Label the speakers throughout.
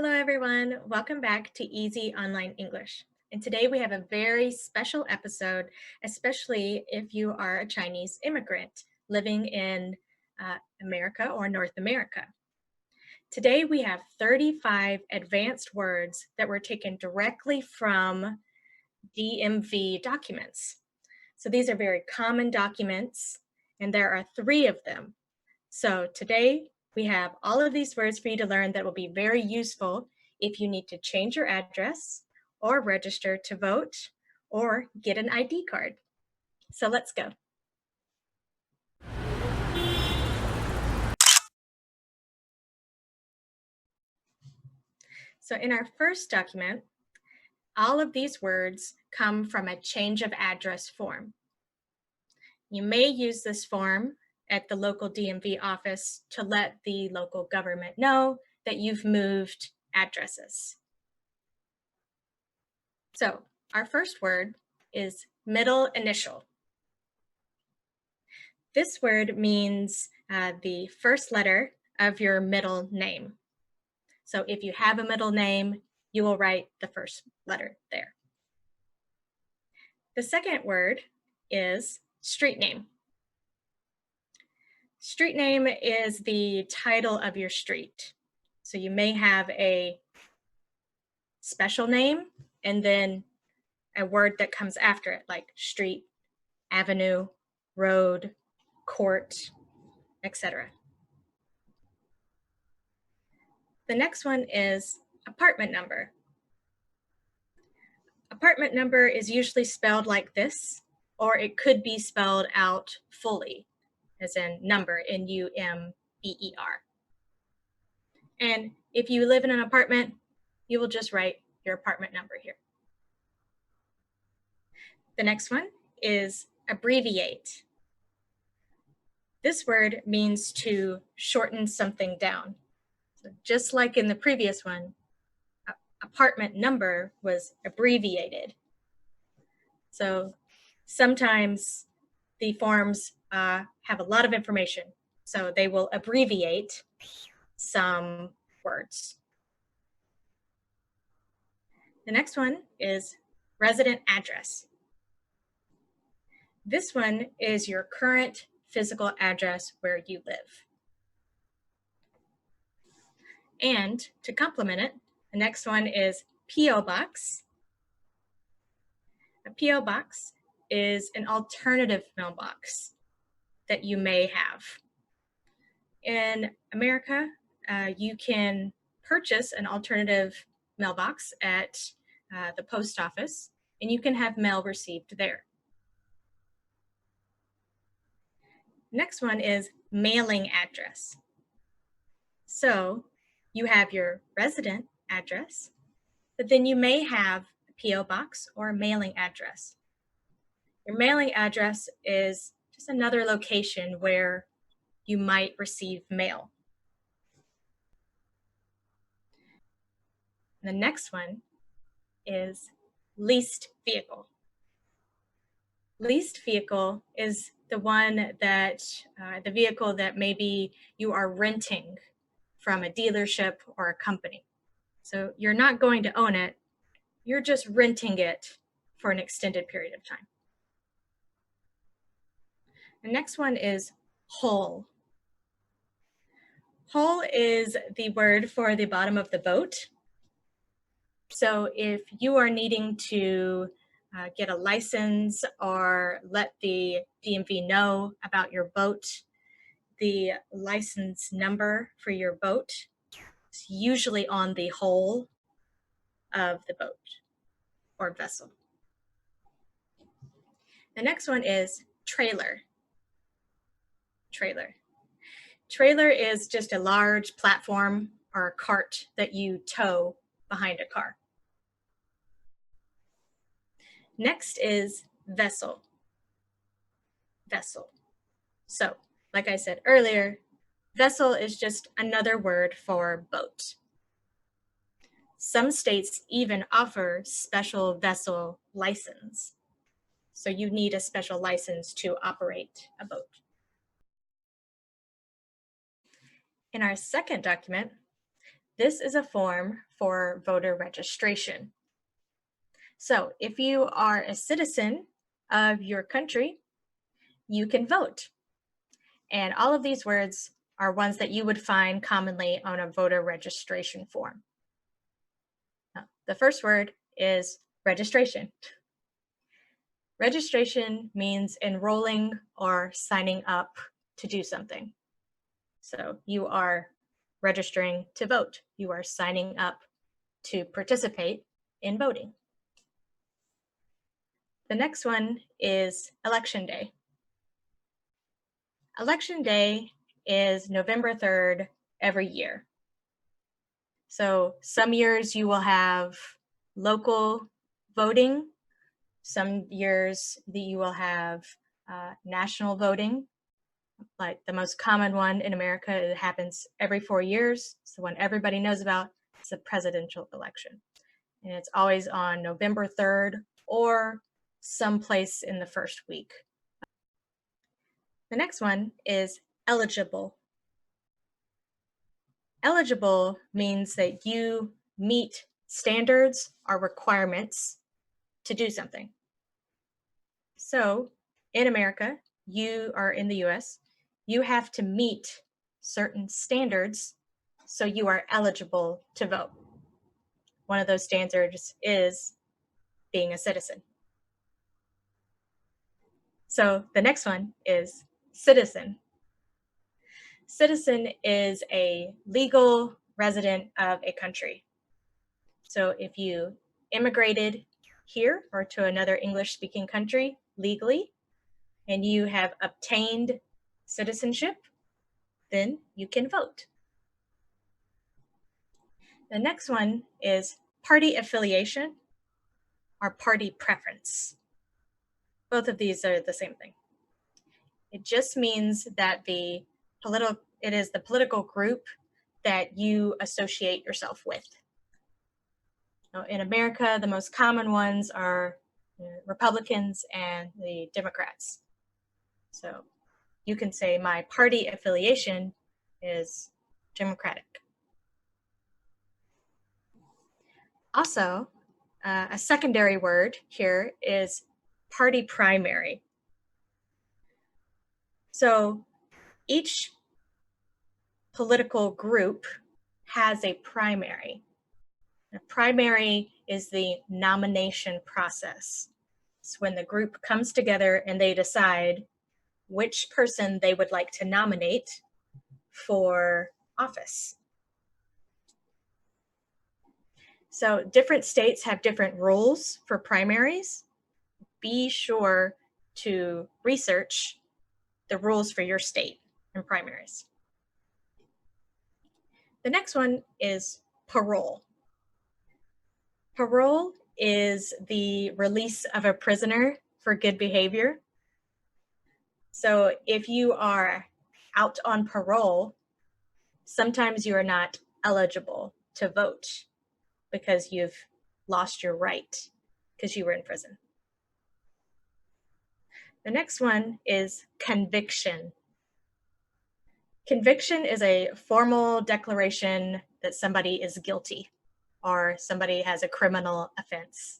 Speaker 1: Hello, everyone. Welcome back to Easy Online English. And today we have a very special episode, especially if you are a Chinese immigrant living in America or North America. Today we have 35 advanced words that were taken directly from DMV documents. So these are very common documents, and there are 3 of them. So today we have all of these words for you to learn that will be very useful if you need to change your address or register to vote or get an ID card. So let's go. So in our first document, all of these words come from a change of address form. You may use this form at the local DMV office to let the local government know that you've moved addresses. So our first word is middle initial. This word means the first letter of your middle name. So if you have a middle name, you will write the first letter there. The second word is street name. Street name is the title of your street. So you may have a special name and then a word that comes after it, like street, avenue, road, court, etc. The next one is apartment number. Apartment number is usually spelled like this, or it could be spelled out fully, as in number, N-U-M-B-E-R. And if you live in an apartment, you will just write your apartment number here. The next one is abbreviate. This word means to shorten something down. So just like in the previous one, apartment number was abbreviated. So sometimes the forms have a lot of information, so they will abbreviate some words. The next one is resident address. This one is your current physical address where you live. And to complement it, the next one is P.O. Box. A P.O. Box is an alternative mailbox that you may have. In America, you can purchase an alternative mailbox at the post office, and you can have mail received there. Next one is mailing address. So you have your resident address, but then you may have a P.O. box or a mailing address. Your mailing address is just another location where you might receive mail. The next one is leased vehicle. Leased vehicle is the one that, the vehicle that maybe you are renting from a dealership or a company. So you're not going to own it, you're just renting it for an extended period of time. The next one is hull. Hull is the word for the bottom of the boat. So if you are needing to get a license or let the DMV know about your boat, the license number for your boat is usually on the hull of the boat or vessel. The next one is trailer. Trailer. Trailer is just a large platform or a cart that you tow behind a car. Next is vessel. Vessel. So, like I said earlier, vessel is just another word for boat. Some states even offer special vessel license. So you need a special license to operate a boat. In our second document, This is a form for voter registration. So if you are a citizen of your country, you can vote. And all of these words are ones that you would find commonly on a voter registration form. Now, the first word is registration. Registration means enrolling or signing up to do something. So you are registering to vote. You are signing up to participate in voting. The next one is Election Day. Election Day is November 3rd every year. So some years you will have local voting. Some years that you will have national voting. Like the most common one in America, it happens every 4 years. It's the one everybody knows about. It's a presidential election. And it's always on November 3rd or someplace in the first week. The next one is eligible. Eligible means that you meet standards or requirements to do something. So in America, you are in the US, you have to meet certain standards so you are eligible to vote. One of those standards is being a citizen. So the next one is citizen. Citizen is a legal resident of a country. So if you immigrated here or to another English-speaking country legally, and you have obtained citizenship, then you can vote. The next one is party affiliation or party preference. Both of these are the same thing. It just means that it is the political group that you associate yourself with. Now, in America, the most common ones are Republicans and the Democrats. So you can say my party affiliation is Democratic. Also, a secondary word here is party primary. So each political group has a primary. A primary is the nomination process. It's when the group comes together and they decide which person they would like to nominate for office. So different states have different rules for primaries. Be sure to research the rules for your state and primaries. The next one is parole. Parole is the release of a prisoner for good behavior. So if you are out on parole, sometimes you are not eligible to vote because you've lost your right because you were in prison. The next one is conviction. Conviction is a formal declaration that somebody is guilty or somebody has a criminal offense.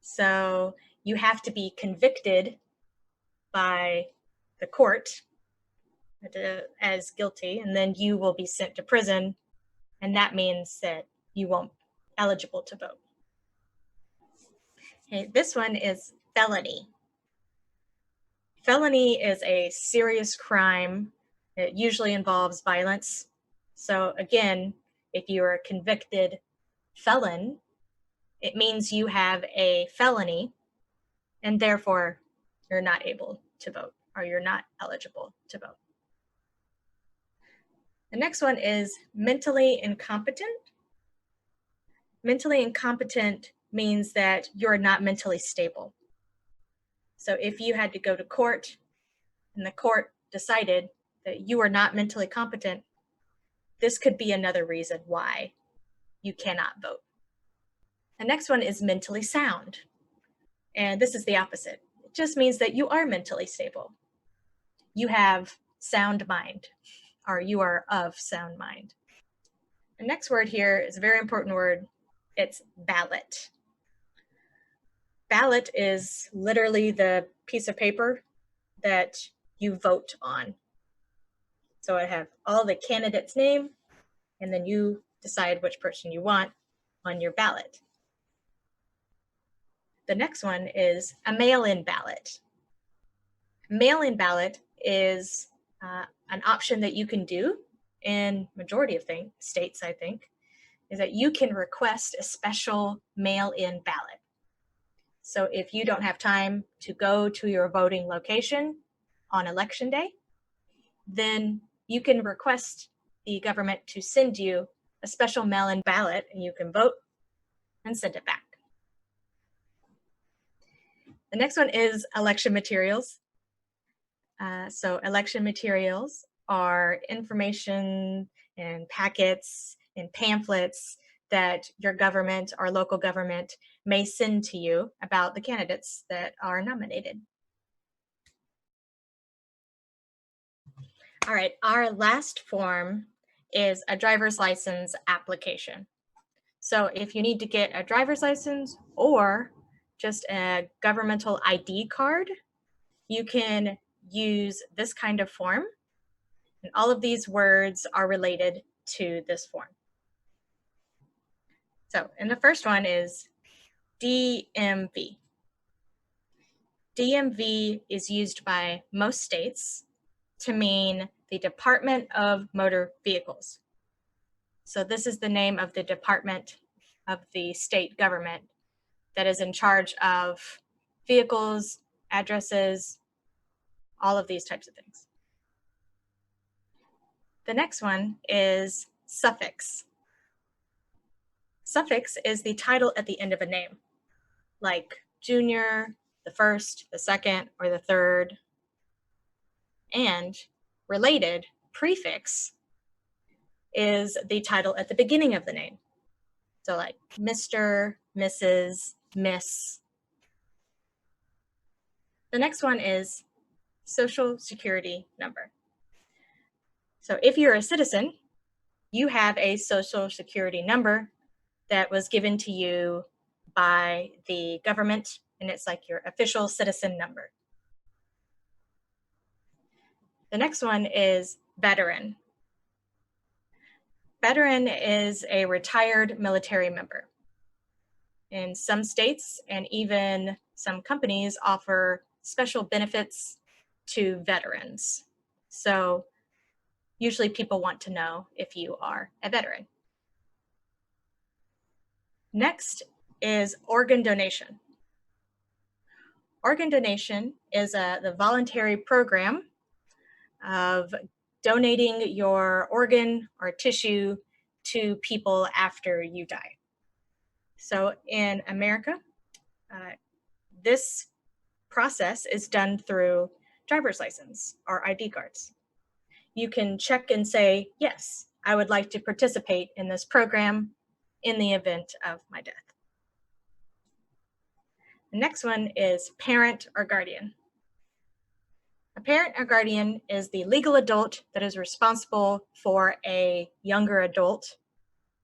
Speaker 1: So you have to be convicted by the court as guilty, and then you will be sent to prison, and that means that you won't be eligible to vote. Okay, this one is felony. Felony is a serious crime. It usually involves violence. So again, if you are a convicted felon, it means you have a felony and therefore you're not able to vote or you're not eligible to vote. The next one is mentally incompetent. Mentally incompetent means that you're not mentally stable. So if you had to go to court and the court decided that you are not mentally competent, this could be another reason why you cannot vote. The next one is mentally sound. And this is the opposite. It just means that you are mentally stable. You have sound mind, or you are of sound mind. The next word here is a very important word. It's ballot. Ballot is literally the piece of paper that you vote on. So I have all the candidates' name, and then you decide which person you want on your ballot. The next one is a mail-in ballot. Mail-in ballot is an option that you can do in majority of states, I think, is that you can request a special mail-in ballot. So if you don't have time to go to your voting location on election day, then you can request the government to send you a special mail-in ballot, and you can vote and send it back. The next one is election materials. So election materials are information and packets and pamphlets that your government or local government may send to you about the candidates that are nominated. All right, our last form is a driver's license application. So if you need to get a driver's license or just a governmental ID card, you can use this kind of form. And all of these words are related to this form. So, and the first one is DMV. DMV is used by most states to mean the Department of Motor Vehicles. So this is the name of the department of the state government that is in charge of vehicles, addresses, all of these types of things. The next one is suffix. Suffix is the title at the end of a name, like junior, the first, the second, or the third. And related, prefix, is the title at the beginning of the name. So like Mr., Mrs., Miss. The next one is Social Security number. So if you're a citizen, you have a Social Security number that was given to you by the government, and it's like your official citizen number. The next one is veteran. Veteran is a retired military member. In some states and even some companies offer special benefits to veterans. So usually people want to know if you are a veteran. Next is organ donation. Organ donation is the voluntary program of donating your organ or tissue to people after you die. So in America, this process is done through driver's license or ID cards. You can check and say, yes, I would like to participate in this program in the event of my death. The next one is parent or guardian. A parent or guardian is the legal adult that is responsible for a younger adult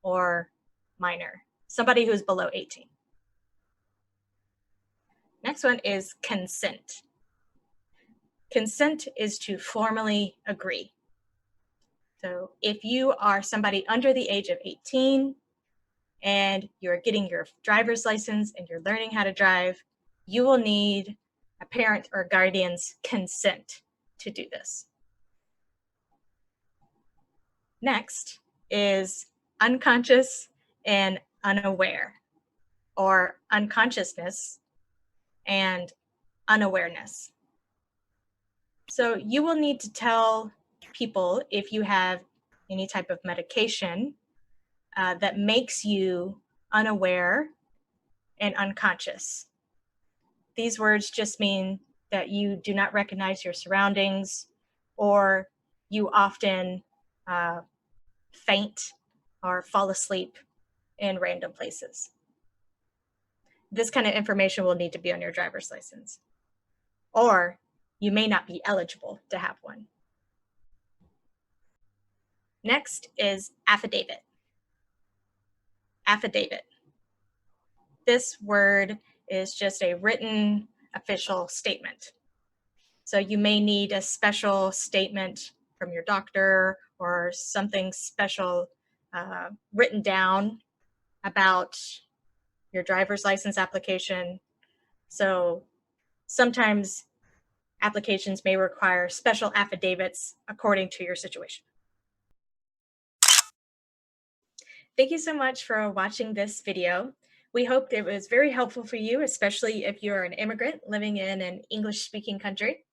Speaker 1: or minor, somebody who's below 18. Next one is consent. Consent is to formally agree. So if you are somebody under the age of 18 and you're getting your driver's license and you're learning how to drive, you will need a parent or guardian's consent to do this. Next is unconscious and unaware, or unconsciousness and unawareness. So you will need to tell people if you have any type of medication that makes you unaware and unconscious. These words just mean that you do not recognize your surroundings, or you often faint or fall asleep in random places. This kind of information will need to be on your driver's license, or you may not be eligible to have one. Next is affidavit. affidavit. This word is just a written official statement. So you may need a special statement from your doctor or something special written down about your driver's license application. So sometimes applications may require special affidavits according to your situation. Thank you so much for watching this video. We hope it was very helpful for you, especially if you're an immigrant living in an English-speaking country.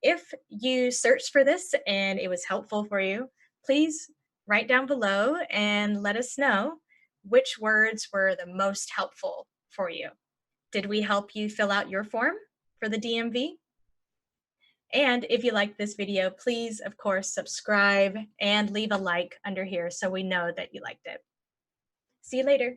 Speaker 1: If you searched for this and it was helpful for you, please write down below and let us know which words were the most helpful for you. Did we help you fill out your form for the DMV? And if you liked this video, please, of course, subscribe and leave a like under here so we know that you liked it. See you later.